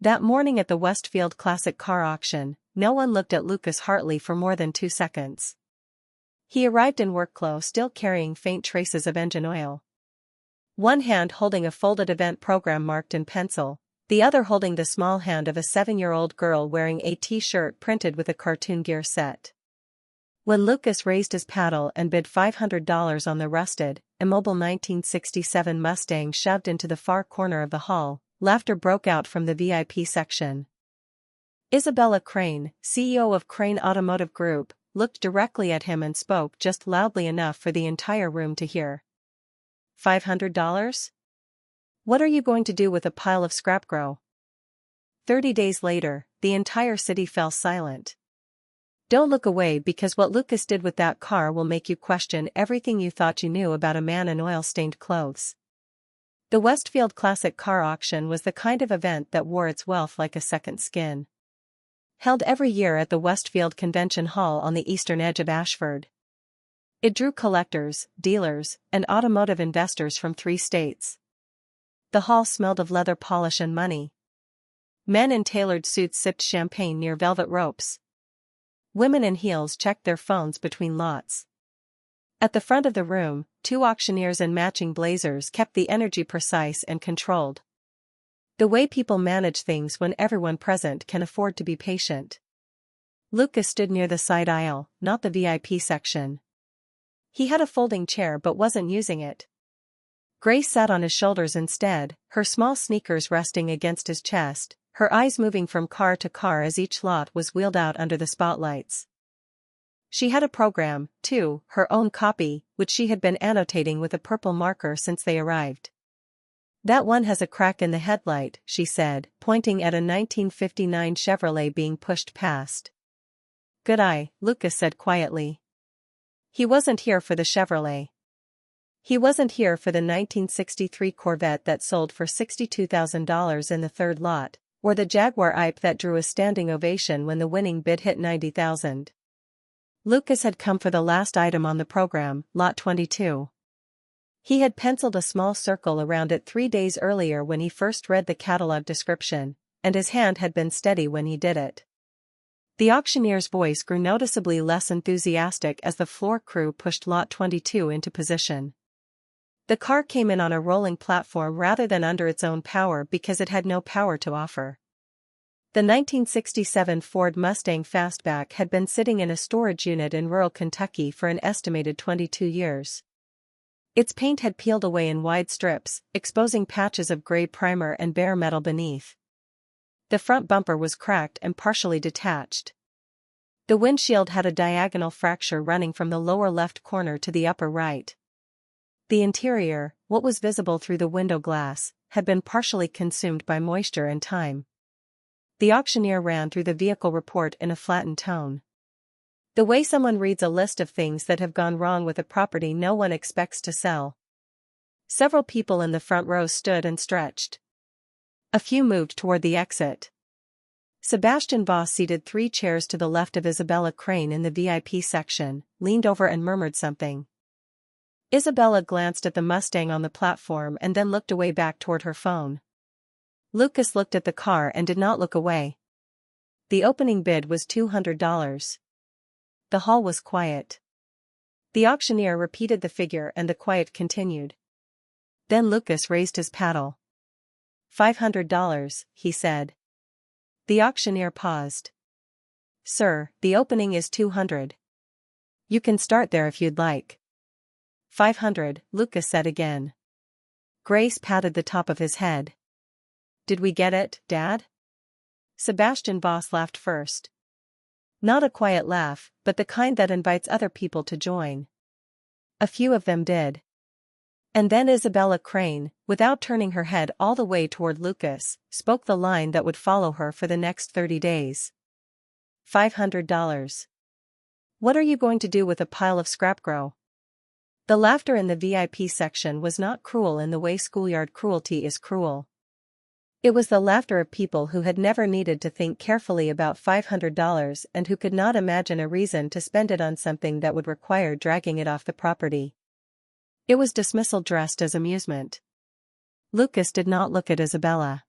That morning at the Westfield Classic Car Auction, no one looked at Lucas Hartley for more than 2 seconds. He arrived in work clothes still carrying faint traces of engine oil. One hand holding a folded event program marked in pencil, the other holding the small hand of a 7-year-old girl wearing a t-shirt printed with a cartoon gear set. When Lucas raised his paddle and bid $500 on the rusted, immobile 1967 Mustang shoved into the far corner of the hall, laughter broke out from the VIP section. Isabella Crane, CEO of Crane Automotive Group, looked directly at him and spoke just loudly enough for the entire room to hear. $500? What are you going to do with a pile of scrap, grow? 30 days later, the entire city fell silent. Don't look away, because what Lucas did with that car will make you question everything you thought you knew about a man in oil-stained clothes. The Westfield Classic Car Auction was the kind of event that wore its wealth like a second skin. Held every year at the Westfield Convention Hall on the eastern edge of Ashford. It drew collectors, dealers, and automotive investors from 3 states. The hall smelled of leather polish and money. Men in tailored suits sipped champagne near velvet ropes. Women in heels checked their phones between lots. At the front of the room, 2 auctioneers in matching blazers kept the energy precise and controlled. The way people manage things when everyone present can afford to be patient. Lucas stood near the side aisle, not the VIP section. He had a folding chair but wasn't using it. Grace sat on his shoulders instead, her small sneakers resting against his chest, her eyes moving from car to car as each lot was wheeled out under the spotlights. She had a program, too, her own copy, which she had been annotating with a purple marker since they arrived. That one has a crack in the headlight, she said, pointing at a 1959 Chevrolet being pushed past. Good eye, Lucas said quietly. He wasn't here for the Chevrolet. He wasn't here for the 1963 Corvette that sold for $62,000 in the third lot, or the Jaguar I-Pace that drew a standing ovation when the winning bid hit $90,000. Lucas had come for the last item on the program, Lot 22. He had penciled a small circle around it 3 days earlier when he first read the catalog description, and his hand had been steady when he did it. The auctioneer's voice grew noticeably less enthusiastic as the floor crew pushed Lot 22 into position. The car came in on a rolling platform rather than under its own power because it had no power to offer. The 1967 Ford Mustang Fastback had been sitting in a storage unit in rural Kentucky for an estimated 22 years. Its paint had peeled away in wide strips, exposing patches of gray primer and bare metal beneath. The front bumper was cracked and partially detached. The windshield had a diagonal fracture running from the lower left corner to the upper right. The interior, what was visible through the window glass, had been partially consumed by moisture and time. The auctioneer ran through the vehicle report in a flattened tone. The way someone reads a list of things that have gone wrong with a property no one expects to sell. Several people in the front row stood and stretched. A few moved toward the exit. Sebastian Voss, seated 3 chairs to the left of Isabella Crane in the VIP section, leaned over and murmured something. Isabella glanced at the Mustang on the platform and then looked away back toward her phone. Lucas looked at the car and did not look away. The opening bid was $200. The hall was quiet. The auctioneer repeated the figure and the quiet continued. Then Lucas raised his paddle. $500, he said. The auctioneer paused. Sir, the opening is $200. You can start there if you'd like. $500, Lucas said again. Grace patted the top of his head. Did we get it, Dad? Sebastian Voss laughed first. Not a quiet laugh, but the kind that invites other people to join. A few of them did. And then Isabella Crane, without turning her head all the way toward Lucas, spoke the line that would follow her for the next 30 days. $500. What are you going to do with a pile of scrap, grow? The laughter in the VIP section was not cruel in the way schoolyard cruelty is cruel. It was the laughter of people who had never needed to think carefully about $500 and who could not imagine a reason to spend it on something that would require dragging it off the property. It was dismissal dressed as amusement. Lucas did not look at Isabella.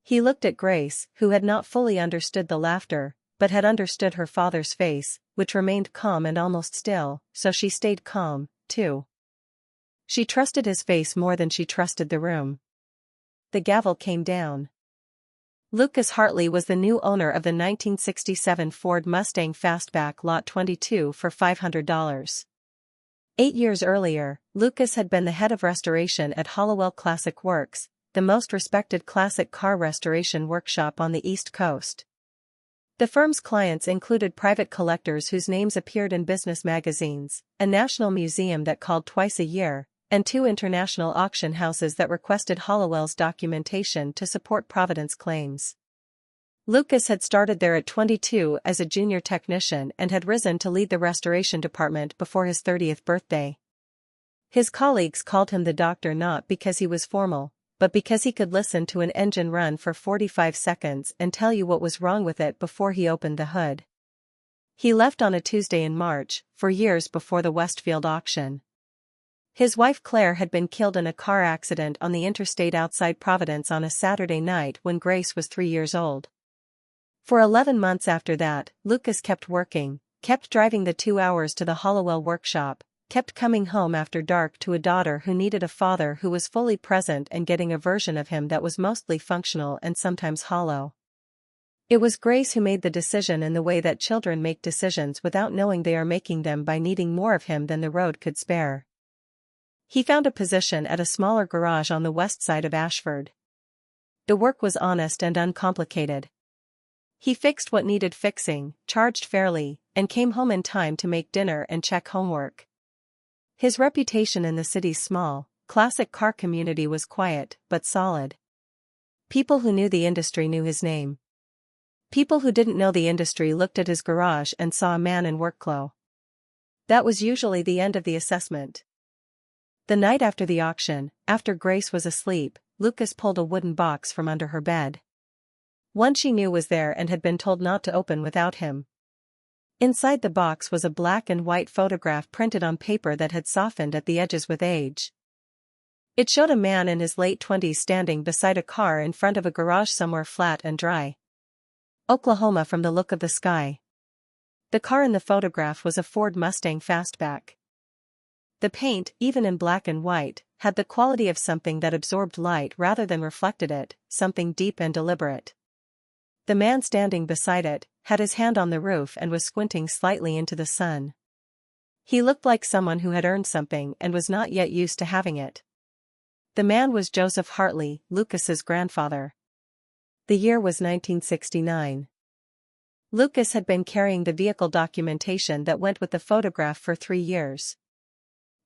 He looked at Grace, who had not fully understood the laughter, but had understood her father's face, which remained calm and almost still, so she stayed calm, too. She trusted his face more than she trusted the room. The gavel came down. Lucas Hartley was the new owner of the 1967 Ford Mustang Fastback Lot 22 for $500. 8 years earlier, Lucas had been the head of restoration at Hollowell Classic Works, the most respected classic car restoration workshop on the East Coast. The firm's clients included private collectors whose names appeared in business magazines, a national museum that called twice a year, and 2 international auction houses that requested Hollowell's documentation to support Providence claims. Lucas had started there at 22 as a junior technician and had risen to lead the restoration department before his 30th birthday. His colleagues called him the doctor not because he was formal, but because he could listen to an engine run for 45 seconds and tell you what was wrong with it before he opened the hood. He left on a Tuesday in March, for years before the Westfield auction. His wife Claire had been killed in a car accident on the interstate outside Providence on a Saturday night when Grace was 3 years old. For 11 months after that, Lucas kept working, kept driving the 2 hours to the Hollowell workshop, kept coming home after dark to a daughter who needed a father who was fully present and getting a version of him that was mostly functional and sometimes hollow. It was Grace who made the decision in the way that children make decisions without knowing they are making them by needing more of him than the road could spare. He found a position at a smaller garage on the west side of Ashford. The work was honest and uncomplicated. He fixed what needed fixing, charged fairly, and came home in time to make dinner and check homework. His reputation in the city's small, classic car community was quiet, but solid. People who knew the industry knew his name. People who didn't know the industry looked at his garage and saw a man in work clothes. That was usually the end of the assessment. The night after the auction, after Grace was asleep, Lucas pulled a wooden box from under her bed. One she knew was there and had been told not to open without him. Inside the box was a black and white photograph printed on paper that had softened at the edges with age. It showed a man in his late 20s standing beside a car in front of a garage somewhere flat and dry. Oklahoma from the look of the sky. The car in the photograph was a Ford Mustang Fastback. The paint, even in black and white, had the quality of something that absorbed light rather than reflected it, something deep and deliberate. The man standing beside it had his hand on the roof and was squinting slightly into the sun. He looked like someone who had earned something and was not yet used to having it. The man was Joseph Hartley, Lucas's grandfather. The year was 1969. Lucas had been carrying the vehicle documentation that went with the photograph for 3 years.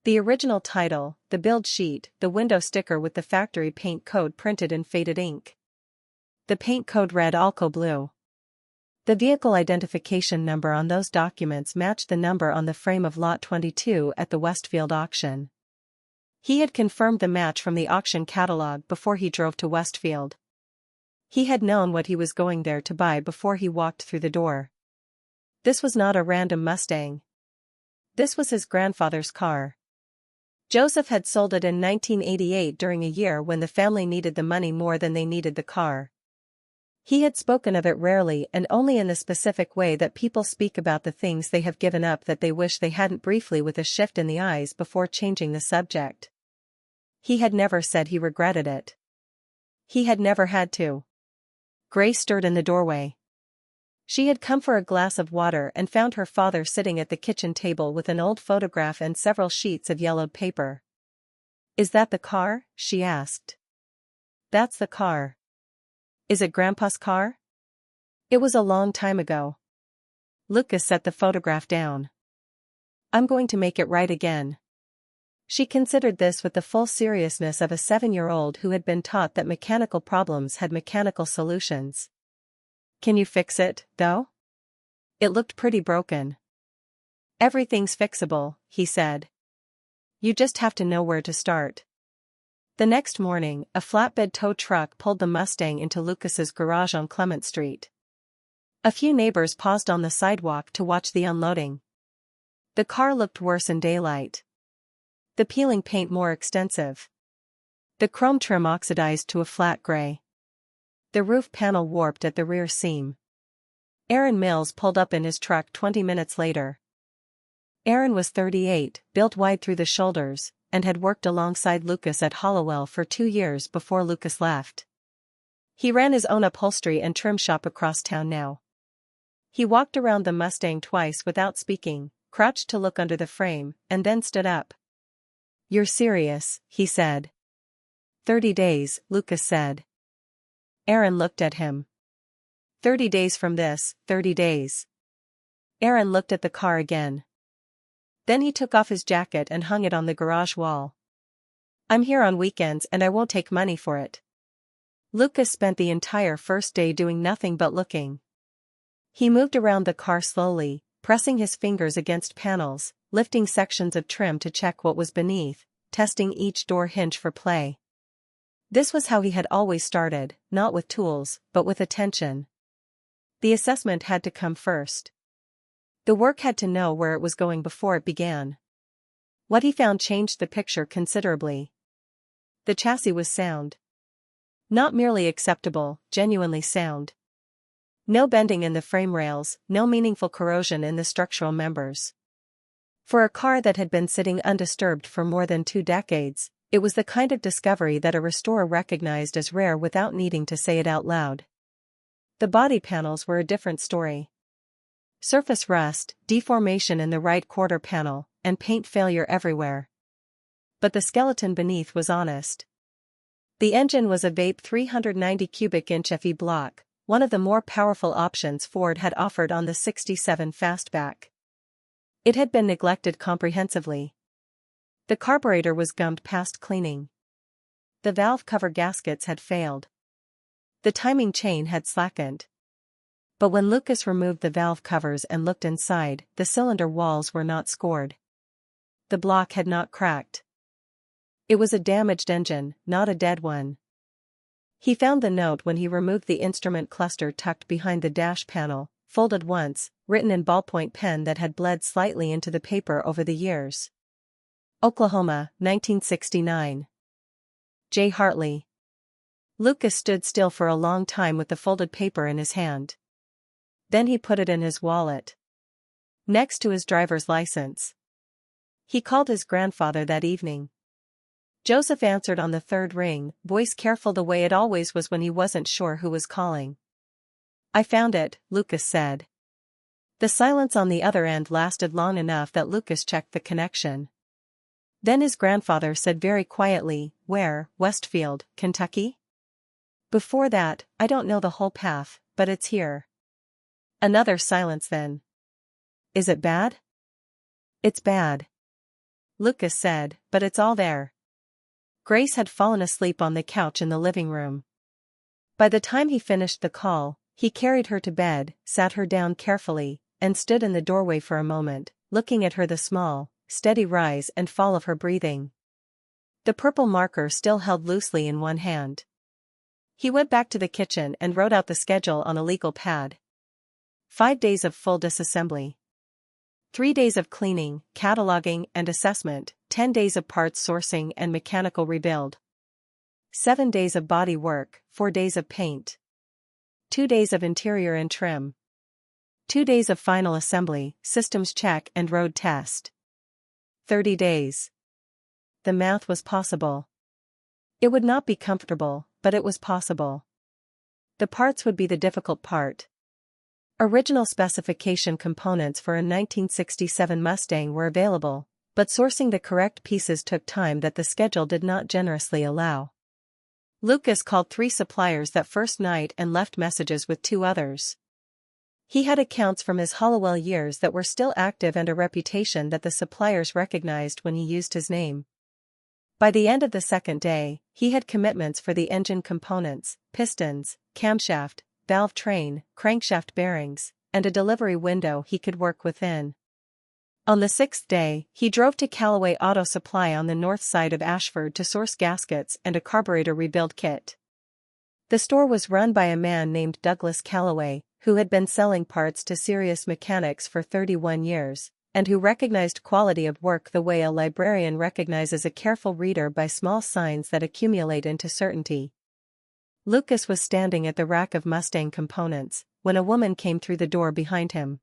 The original title, the build sheet, the window sticker with the factory paint code printed in faded ink. The paint code read Alco Blue. The vehicle identification number on those documents matched the number on the frame of Lot 22 at the Westfield auction. He had confirmed the match from the auction catalog before he drove to Westfield. He had known what he was going there to buy before he walked through the door. This was not a random Mustang. This was his grandfather's car. Joseph had sold it in 1988 during a year when the family needed the money more than they needed the car. He had spoken of it rarely and only in the specific way that people speak about the things they have given up that they wish they hadn't, briefly with a shift in the eyes before changing the subject. He had never said he regretted it. He had never had to. Grace stirred in the doorway. She had come for a glass of water and found her father sitting at the kitchen table with an old photograph and several sheets of yellowed paper. "Is that the car?" she asked. "That's the car." "Is it Grandpa's car?" "It was a long time ago." Lucas set the photograph down. "I'm going to make it right again." She considered this with the full seriousness of a 7-year-old who had been taught that mechanical problems had mechanical solutions. "Can you fix it, though? It looked pretty broken." "Everything's fixable," he said. "You just have to know where to start." The next morning, a flatbed tow truck pulled the Mustang into Lucas's garage on Clement Street. A few neighbors paused on the sidewalk to watch the unloading. The car looked worse in daylight. The peeling paint more extensive. The chrome trim oxidized to a flat gray. The roof panel warped at the rear seam. Aaron Mills pulled up in his truck 20 minutes later. Aaron was 38, built wide through the shoulders, and had worked alongside Lucas at Hollowell for 2 years before Lucas left. He ran his own upholstery and trim shop across town now. He walked around the Mustang twice without speaking, crouched to look under the frame, and then stood up. "You're serious," he said. 30 days, Lucas said. Aaron looked at him. 30 days from this, 30 days. Aaron looked at the car again. Then he took off his jacket and hung it on the garage wall. "I'm here on weekends and I won't take money for it." Lucas spent the entire first day doing nothing but looking. He moved around the car slowly, pressing his fingers against panels, lifting sections of trim to check what was beneath, testing each door hinge for play. This was how he had always started, not with tools, but with attention. The assessment had to come first. The work had to know where it was going before it began. What he found changed the picture considerably. The chassis was sound. Not merely acceptable, genuinely sound. No bending in the frame rails, no meaningful corrosion in the structural members. For a car that had been sitting undisturbed for more than 2 decades, it was the kind of discovery that a restorer recognized as rare without needing to say it out loud. The body panels were a different story. Surface rust, deformation in the right quarter panel, and paint failure everywhere. But the skeleton beneath was honest. The engine was a VAPE 390 cubic inch FE block, one of the more powerful options Ford had offered on the '67 Fastback. It had been neglected comprehensively. The carburetor was gummed past cleaning. The valve cover gaskets had failed. The timing chain had slackened. But when Lucas removed the valve covers and looked inside, the cylinder walls were not scored. The block had not cracked. It was a damaged engine, not a dead one. He found the note when he removed the instrument cluster tucked behind the dash panel, folded once, written in ballpoint pen that had bled slightly into the paper over the years. Oklahoma, 1969. J. Hartley. Lucas stood still for a long time with the folded paper in his hand. Then he put it in his wallet, next to his driver's license. He called his grandfather that evening. Joseph answered on the 3rd ring, voice careful the way it always was when he wasn't sure who was calling. "I found it," Lucas said. The silence on the other end lasted long enough that Lucas checked the connection. Then his grandfather said very quietly, "Where, Westfield, Kentucky?" Before that, "I don't know the whole path, but it's here." Another silence then. "Is it bad?" "It's bad," Lucas said, "but it's all there." Grace had fallen asleep on the couch in the living room. By the time he finished the call, he carried her to bed, sat her down carefully, and stood in the doorway for a moment, looking at her the small, steady rise and fall of her breathing. The purple marker still held loosely in one hand. He went back to the kitchen and wrote out the schedule on a legal pad. 5 days of full disassembly. 3 days of cleaning, cataloging and assessment, 10 days of parts sourcing and mechanical rebuild. 7 days of body work, 4 days of paint. 2 days of interior and trim. 2 days of final assembly, systems check and road test. 30 days. The math was possible. It would not be comfortable, but it was possible. The parts would be the difficult part. Original specification components for a 1967 Mustang were available, but sourcing the correct pieces took time that the schedule did not generously allow. Lucas called 3 suppliers that first night and left messages with 2 others. He had accounts from his Hollowell years that were still active and a reputation that the suppliers recognized when he used his name. By the end of the second day, he had commitments for the engine components, pistons, camshaft, valve train, crankshaft bearings, and a delivery window he could work within. On the 6th day, he drove to Callaway Auto Supply on the north side of Ashford to source gaskets and a carburetor rebuild kit. The store was run by a man named Douglas Callaway, who had been selling parts to serious mechanics for 31 years, and who recognized quality of work the way a librarian recognizes a careful reader by small signs that accumulate into certainty. Lucas was standing at the rack of Mustang components when a woman came through the door behind him.